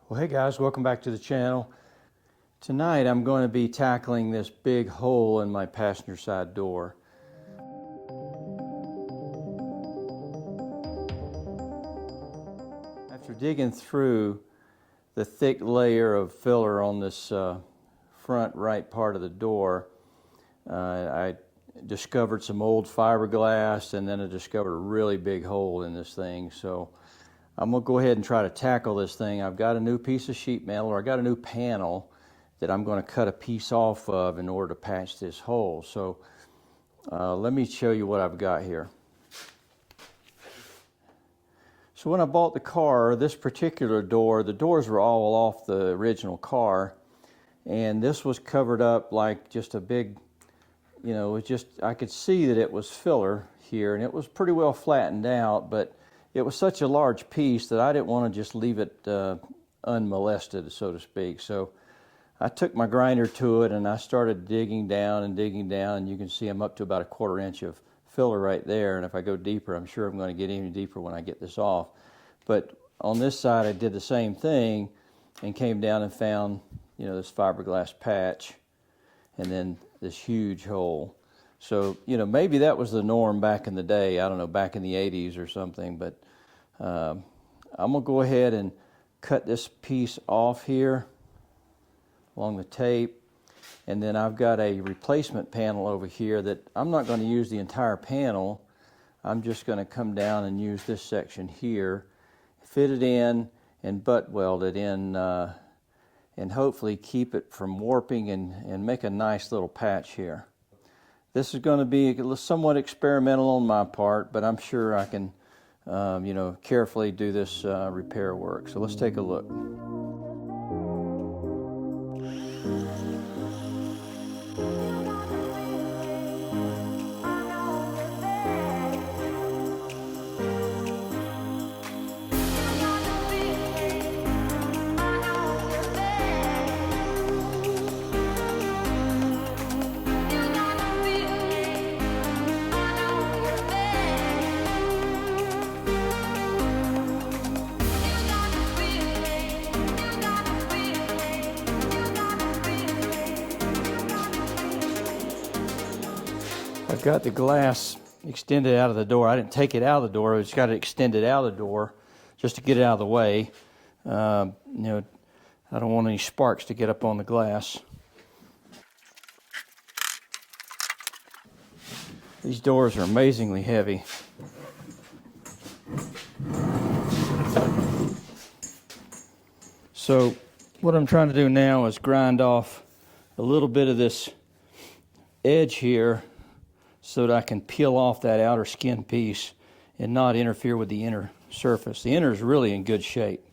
Well, hey guys, welcome back to the channel. Tonight I'm going to be tackling this big hole in my passenger side door. After digging through the thick layer of filler on this front right part of the door, I discovered some old fiberglass, and then I discovered a really big hole in this thing. So I'm going to go ahead and try to tackle this thing. I've got a new piece of sheet metal, or I got a new panel that I'm going to cut a piece off of in order to patch this hole. So let me show you what I've got here. So when I bought the car, this particular door, the doors were all off the original car, and this was covered up like just a big, you know, it just, I could see that it was filler here, and it was pretty well flattened out, but it was such a large piece that I didn't want to just leave it unmolested, so to speak. So I took my grinder to it and I started digging down, and you can see I'm up to about a 1/4 inch of filler right there, and if I go deeper, I'm sure I'm going to get even deeper when I get this off. But on this side I did the same thing and came down and found, you know, this fiberglass patch and then this huge hole. So, you know, maybe that was the norm back in the day, I don't know, back in the 80s or something, but I'm going to go ahead and cut this piece off here along the tape, and then I've got a replacement panel over here that I'm not going to use the entire panel. I'm just going to come down and use this section here, fit it in and butt weld it in, and hopefully keep it from warping and make a nice little patch here. This is going to be somewhat experimental on my part, but I'm sure I can, you know, carefully do this repair work. So let's take a look. I've got the glass extended out of the door. I didn't take it out of the door. I just got it extended out of the door just to get it out of the way. You know, I don't want any sparks to get up on the glass. These doors are amazingly heavy. So what I'm trying to do now is grind off a little bit of this edge here so that I can peel off that outer skin piece and not interfere with the inner surface. The inner is really in good shape.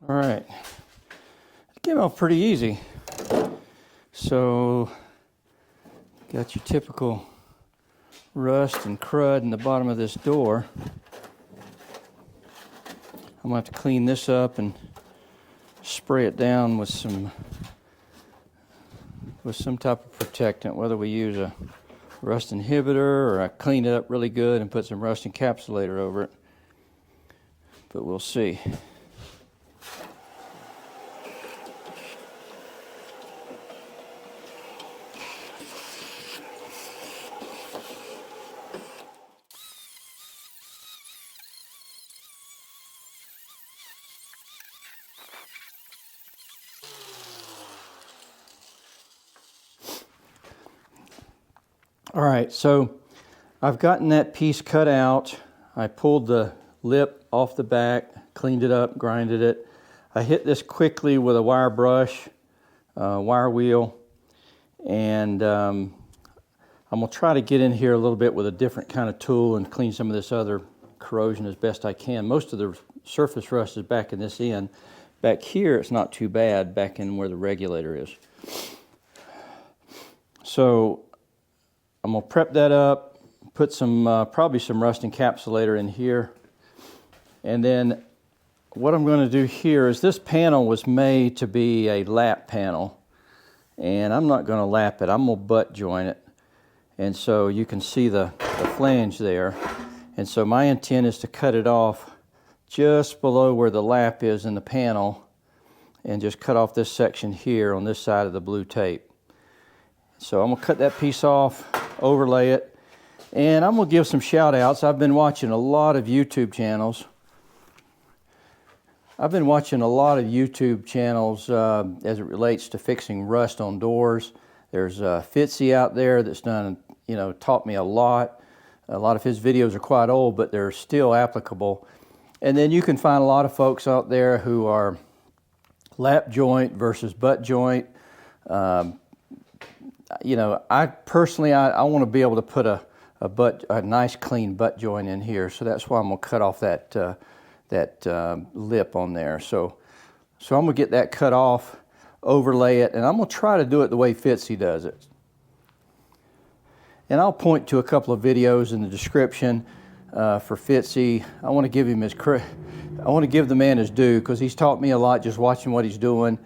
All right, it came out pretty easy. So, got your typical rust and crud in the bottom of this door. I'm going to have to clean this up and spray it down with some type of protectant, whether we use a rust inhibitor or I clean it up really good and put some rust encapsulator over it. But we'll see. All right, so I've gotten that piece cut out. I pulled the lip off the back, cleaned it up, grinded it. I hit this quickly with a wire brush, wire wheel, and I'm gonna try to get in here a little bit with a different kind of tool and clean some of this other corrosion as best I can. Most of the surface rust is back in this end. Back here, it's not too bad, back in where the regulator is. So I'm gonna prep that up, put some, probably some rust encapsulator in here. And then what I'm gonna do here is this panel was made to be a lap panel. And I'm not gonna lap it, I'm gonna butt joint it. And so you can see the flange there. And so my intent is to cut it off just below where the lap is in the panel and just cut off this section here on this side of the blue tape. So I'm gonna cut that piece off, overlay it, and I'm gonna give some shout outs. I've been watching a lot of YouTube channels. As it relates to fixing rust on doors. There's Fitzee out there that's done, taught me a lot. A lot of his videos are quite old, but they're still applicable. And then you can find a lot of folks out there who are lap joint versus butt joint. I personally, I want to be able to put a nice clean butt joint in here. So that's why I'm gonna cut off that lip on there. So I'm gonna get that cut off, overlay it, and I'm gonna try to do it the way Fitzee does it. And I'll point to a couple of videos in the description for Fitzee. I want to give him the man his due, because he's taught me a lot just watching what he's doing.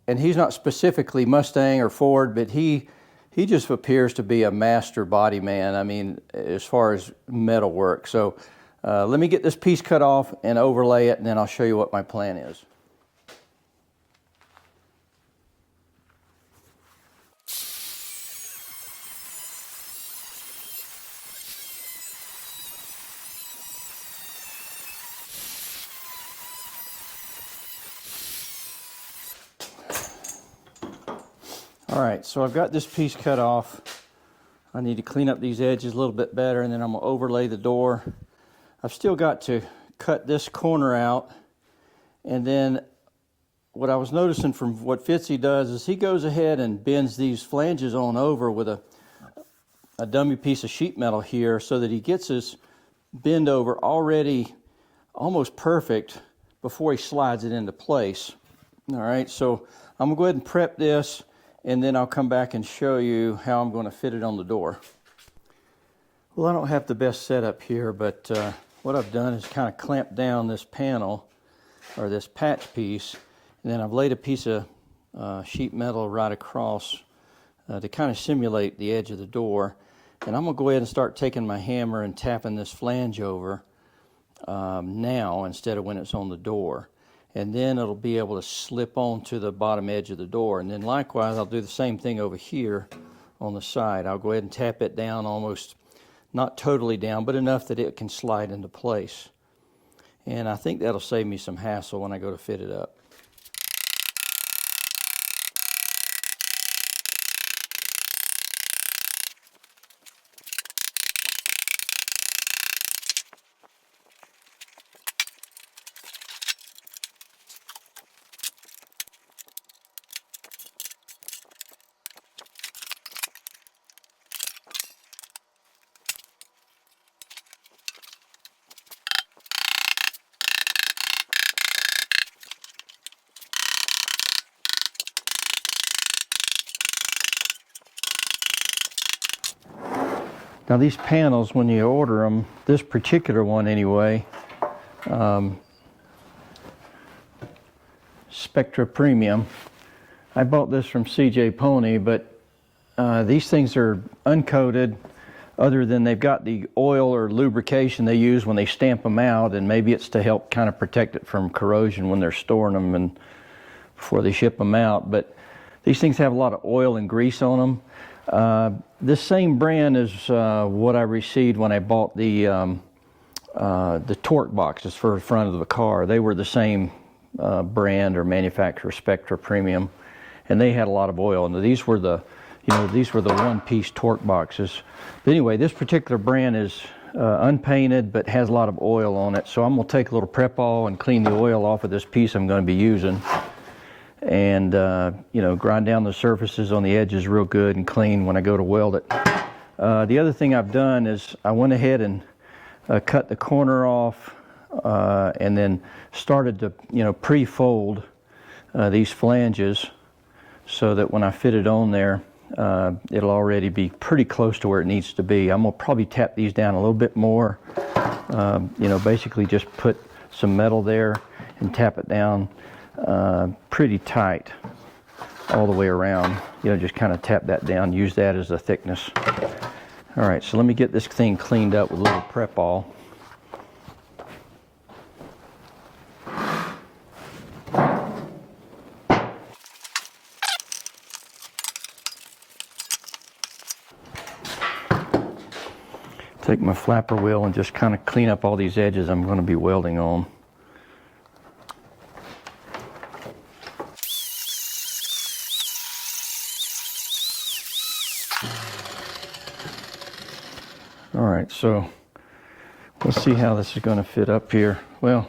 And he's not specifically Mustang or Ford, but he just appears to be a master body man. I mean, as far as metal work. So let me get this piece cut off and overlay it, and then I'll show you what my plan is. All right, so I've got this piece cut off. I need to clean up these edges a little bit better, and then I'm gonna overlay the door. I've still got to cut this corner out, and then what I was noticing from what Fitzee does is he goes ahead and bends these flanges on over with a dummy piece of sheet metal here, so that he gets his bend over already almost perfect before he slides it into place. All right, so I'm gonna go ahead and prep this, and then I'll come back and show you how I'm going to fit it on the door. Well, I don't have the best setup here, but what I've done is kind of clamped down this panel, or this patch piece, and then I've laid a piece of sheet metal right across to kind of simulate the edge of the door. And I'm going to go ahead and start taking my hammer and tapping this flange over now instead of when it's on the door. And then it'll be able to slip onto the bottom edge of the door. And then likewise, I'll do the same thing over here on the side. I'll go ahead and tap it down almost, not totally down, but enough that it can slide into place. And I think that'll save me some hassle when I go to fit it up. Now these panels, when you order them, this particular one anyway, Spektrum Premium, I bought this from CJ Pony, but these things are uncoated, other than they've got the oil or lubrication they use when they stamp them out, and maybe it's to help kind of protect it from corrosion when they're storing them and before they ship them out. But these things have a lot of oil and grease on them. This same brand is what I received when I bought the torque boxes for the front of the car. They were the same brand or manufacturer, Spektrum Premium, and they had a lot of oil. And these were the, You know, these were the one-piece torque boxes. But anyway, this particular brand is unpainted but has a lot of oil on it. So I'm going to take a little Prep-All and clean the oil off of this piece I'm going to be using. And, you know, grind down the surfaces on the edges real good and clean when I go to weld it. The other thing I've done is I went ahead and cut the corner off and then started to, you know, pre-fold these flanges so that when I fit it on there, it'll already be pretty close to where it needs to be. I'm going to probably tap these down a little bit more. You know, basically just put some metal there and tap it down pretty tight all the way around. You know, just kind of tap that down, use that as a thickness. All right, so let me get this thing cleaned up with a little Prep-All. Take my flapper wheel and just kind of clean up all these edges I'm going to be welding on. All right, so let's see how this is going to fit up here. Well,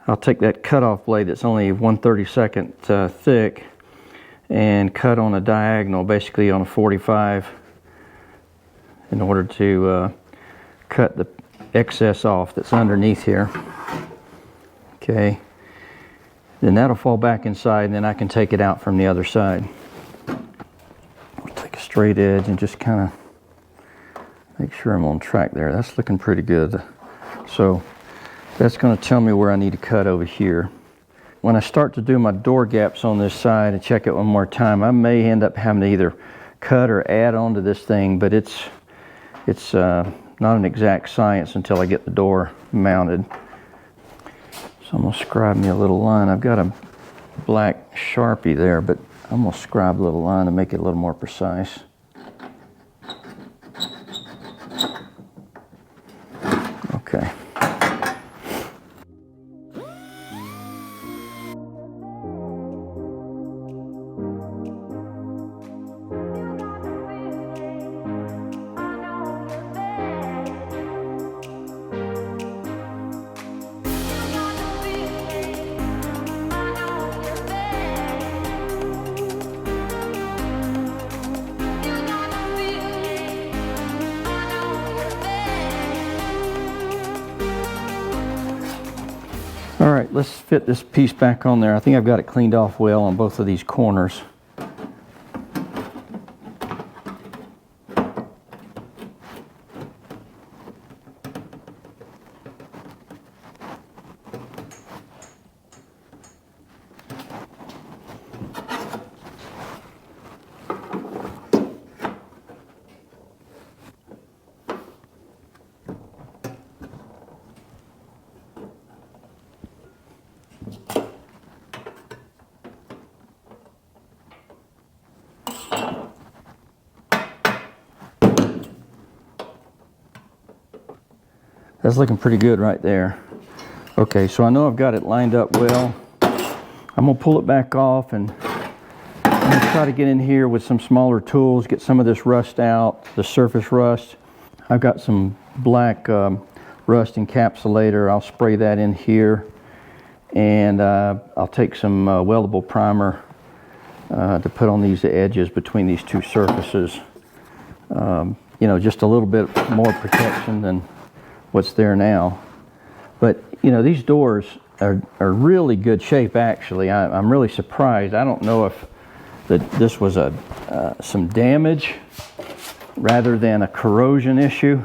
I'll take that cutoff blade that's only 1/32 thick and cut on a diagonal, basically on a 45, in order to cut the excess off that's underneath here. Okay, then that'll fall back inside and then I can take it out from the other side. I'll take a straight edge and just kind of make sure I'm on track there. That's looking pretty good. So that's going to tell me where I need to cut over here. When I start to do my door gaps on this side and check it one more time, I may end up having to either cut or add on to this thing, but it's not an exact science until I get the door mounted. So I'm going to scribe me a little line. I've got a black Sharpie there, but I'm going to scribe a little line to make it a little more precise. Okay. All right, let's fit this piece back on there. I think I've got it cleaned off well on both of these corners. That's looking pretty good right there. Okay, so I know I've got it lined up well. I'm gonna pull it back off, and I'm gonna try to get in here with some smaller tools, get some of this rust out, the surface rust. I've got some black rust encapsulator. I'll spray that in here, and I'll take some weldable primer to put on these edges between these two surfaces. You know, just a little bit more protection than what's there now. But you know, these doors are really good shape actually. I'm really surprised. I don't know if this was some damage rather than a corrosion issue,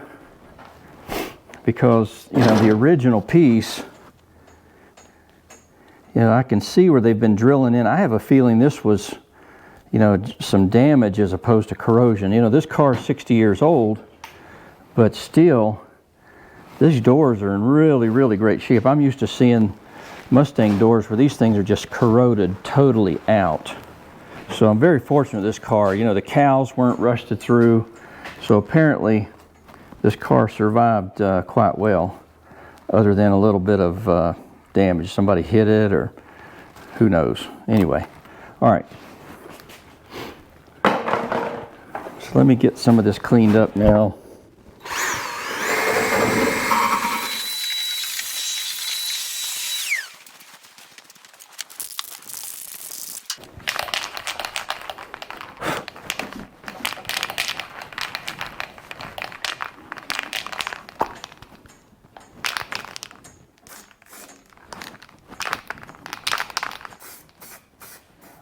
because you know, the original piece, you know, I can see where they've been drilling in. I have a feeling this was, you know, some damage as opposed to corrosion. You know, this car is 60 years old, but still, these doors are in really, really great shape. I'm used to seeing Mustang doors where these things are just corroded totally out. So I'm very fortunate with this car. You know, the cowls weren't rusted through, so apparently this car survived quite well, other than a little bit of damage. Somebody hit it, or who knows. Anyway, all right. So let me get some of this cleaned up now.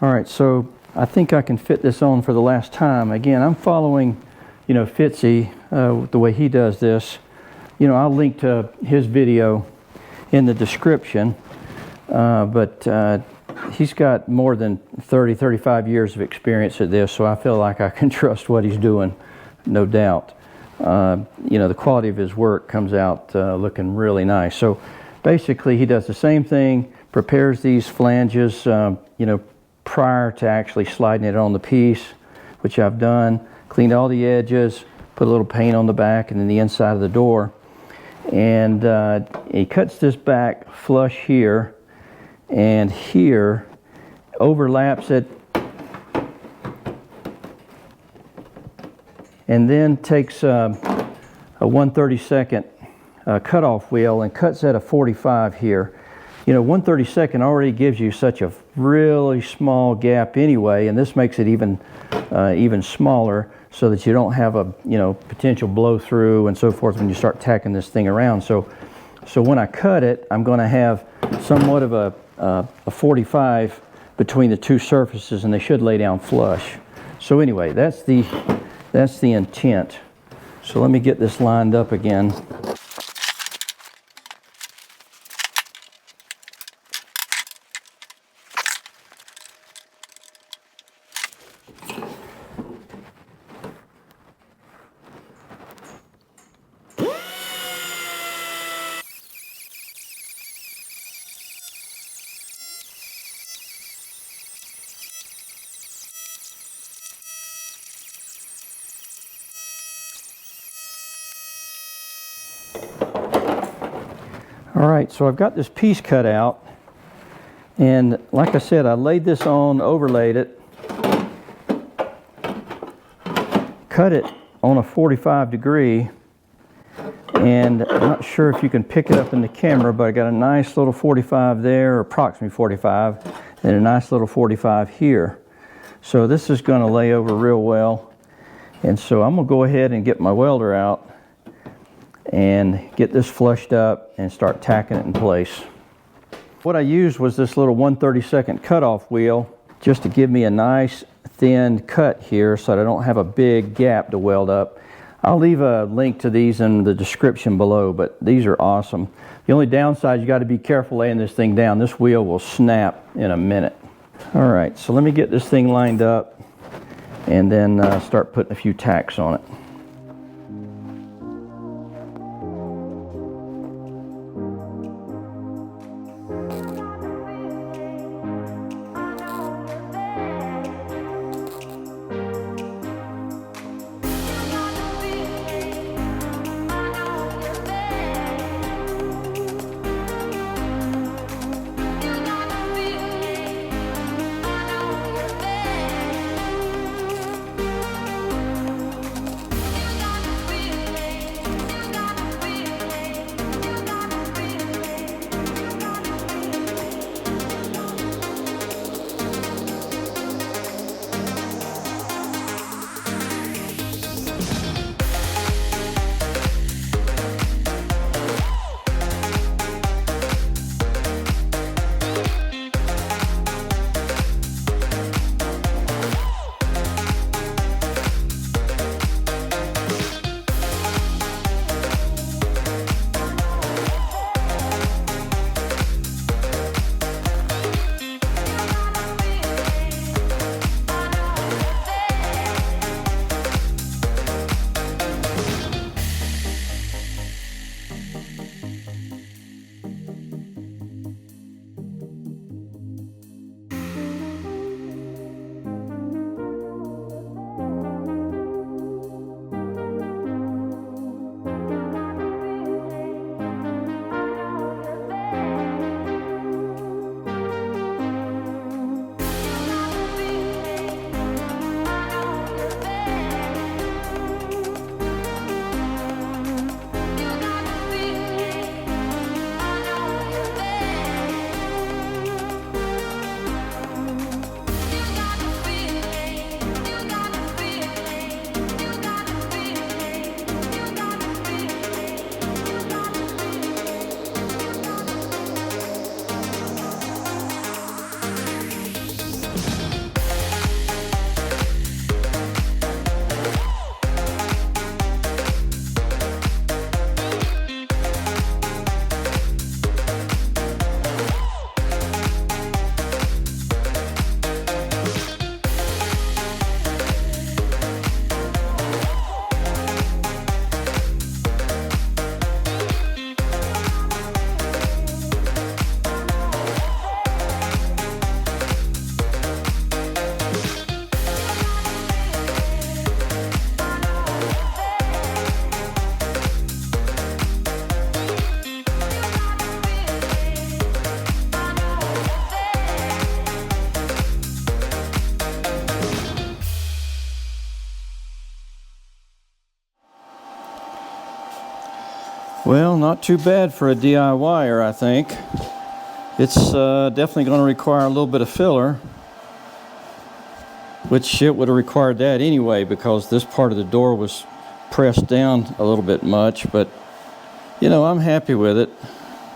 All right, so I think I can fit this on for the last time. Again, I'm following, you know, Fitzee, the way he does this. You know, I'll link to his video in the description, but he's got more than 35 years of experience at this, so I feel like I can trust what he's doing, no doubt. You know, the quality of his work comes out looking really nice. So basically, he does the same thing, prepares these flanges, you know, prior to actually sliding it on the piece, which I've done. Cleaned all the edges, put a little paint on the back and then the inside of the door. And he cuts this back flush here, and here overlaps it, and then takes a 1/32 cutoff wheel and cuts at a 45 here. You know, 1/32 already gives you such a really small gap anyway, and this makes it even smaller, so that you don't have a, you know, potential blow through and so forth when you start tacking this thing around. So when I cut it, I'm going to have somewhat of a 45 between the two surfaces, and they should lay down flush. So anyway, that's the intent. So let me get this lined up again. All right, so I've got this piece cut out, and like I said, I laid this on, overlaid it, cut it on a 45 degree, and I'm not sure if you can pick it up in the camera, but I got a nice little 45 there, or approximately 45, and a nice little 45 here. So this is going to lay over real well, and so I'm going to go ahead and get my welder out and get this flushed up and start tacking it in place. What I used was this little 1/32 cutoff wheel, just to give me a nice thin cut here so that I don't have a big gap to weld up. I'll leave a link to these in the description below, but these are awesome. The only downside, you got to be careful laying this thing down. This wheel will snap in a minute. All right, so let me get this thing lined up and then start putting a few tacks on it. Well, not too bad for a DIYer, I think. It's definitely going to require a little bit of filler, which it would have required that anyway because this part of the door was pressed down a little bit much, but you know, I'm happy with it.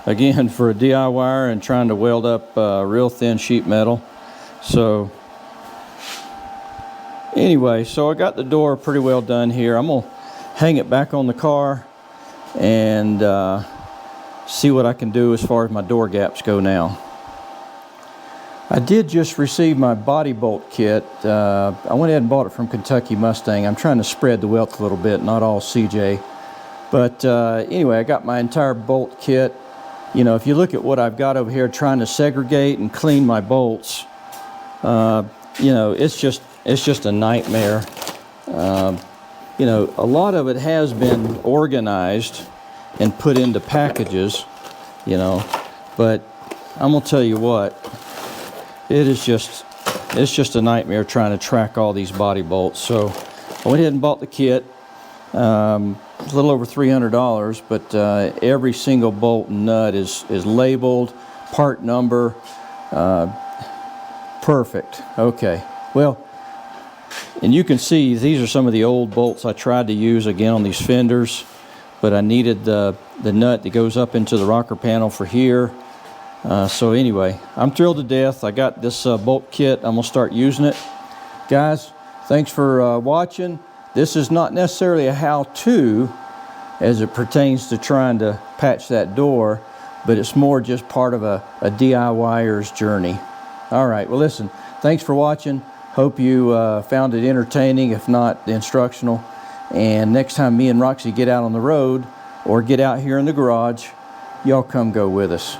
Again, for a DIYer and trying to weld up real thin sheet metal. So anyway, so I got the door pretty well done here. I'm gonna hang it back on the car and see what I can do as far as my door gaps go now. I did just receive my body bolt kit. I went ahead and bought it from Kentucky Mustang. I'm trying to spread the wealth a little bit, not all CJ. But anyway, I got my entire bolt kit. You know, if you look at what I've got over here trying to segregate and clean my bolts, you know, it's just a nightmare. You know, a lot of it has been organized and put into packages, you know, but I'm gonna tell you what, it's just a nightmare trying to track all these body bolts. So I went ahead and bought the kit. It's a little over $300, but every single bolt and nut is labeled, part number, perfect. Okay, well, and you can see these are some of the old bolts I tried to use again on these fenders, but I needed the nut that goes up into the rocker panel for here. So anyway, I'm thrilled to death. I got this bolt kit. I'm gonna start using it. Guys, thanks for watching. This is not necessarily a how-to as it pertains to trying to patch that door, but it's more just part of a DIYer's journey. All right, well listen, thanks for watching. Hope you found it entertaining, if not instructional. And next time me and Roxy get out on the road or get out here in the garage, y'all come go with us.